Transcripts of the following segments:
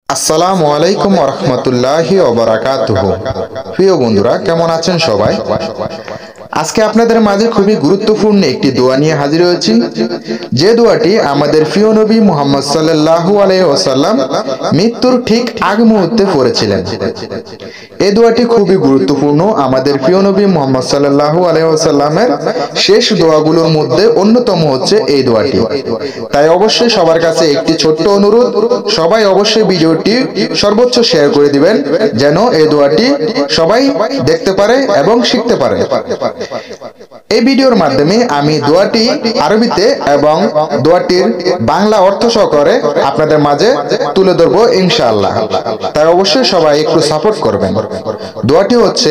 আসসালামু আলাইকুম ওয়া রাহমাতুল্লাহি ওয়া বারাকাতুহু। প্রিয় বন্ধুরা, কেমন আছেন সবাই? আজকে আপনাদের মাঝে খুবই গুরুত্বপূর্ণ একটি দোয়া নিয়ে হাজির হয়েছি, যে দোয়াটি আমাদের প্রিয় নবী মুহাম্মদ সাল্লাল্লাহু আলাইহি ওয়াসাল্লাম মৃত্যুর ঠিক আগ মুহূর্তে পড়েছিলেন। এই দোয়াটি খুবই গুরুত্বপূর্ণ, আমাদের প্রিয় নবী মুহাম্মদ সাল্লাল্লাহু আলাইহি ওয়াসাল্লামের শেষ দোয়াগুলোর মধ্যে অন্যতম হচ্ছে এই দোয়াটি। তাই অবশ্যই সবার কাছে একটি ছোট্ট অনুরোধ, সবাই অবশ্যই ভিডিওটি সর্বোচ্চ শেয়ার করে দিবেন, যেন এই দোয়াটি সবাই দেখতে পারে এবং শিখতে পারে। এই ভিডিওর মাধ্যমে আমি দোয়াটি আরবিতে এবং দোয়াটির বাংলা অর্থ সহকারে আপনাদের মাঝে তুলে ধরবো ইনশাআল্লাহ। তাই অবশ্যই সবাই একটু সাপোর্ট করবেন। দোয়াটি হচ্ছে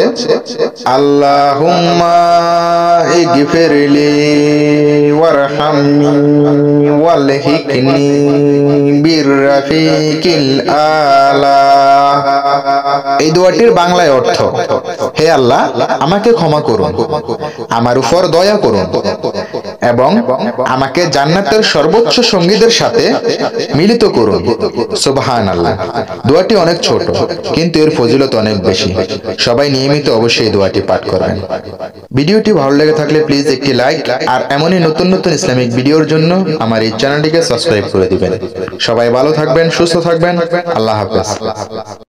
আল্লাহুম্মা ইগফিরলি ওয়ারহামনি ওয়ালহিকনি বিররাফিকিল আলা। এই দোয়াটির বাংলায় অর্থ: হে আল্লাহ, আমাকে ক্ষমা করুন, আমার উপর দয়া করুন এবং আমাকে জান্নাতের সর্বোচ্চ সঙ্গীদের সাথে মিলিত করুন। সুবহানাল্লাহ। দোয়াটি অনেক ছোট, কিন্তু এর ফজিলত অনেক বেশি। সবাই নিয়মিত অবশ্যই দোয়াটি পাঠ করবেন। ভিডিওটি ভালো লেগে থাকলে প্লিজ একটি লাইক, আর এমনই নতুন নতুন ইসলামিক ভিডিওর জন্য আমার এই চ্যানেলটিকে সাবস্ক্রাইব করে দিবেন। সবাই ভালো থাকবেন, সুস্থ থাকবেন। আল্লাহ হাফেজ।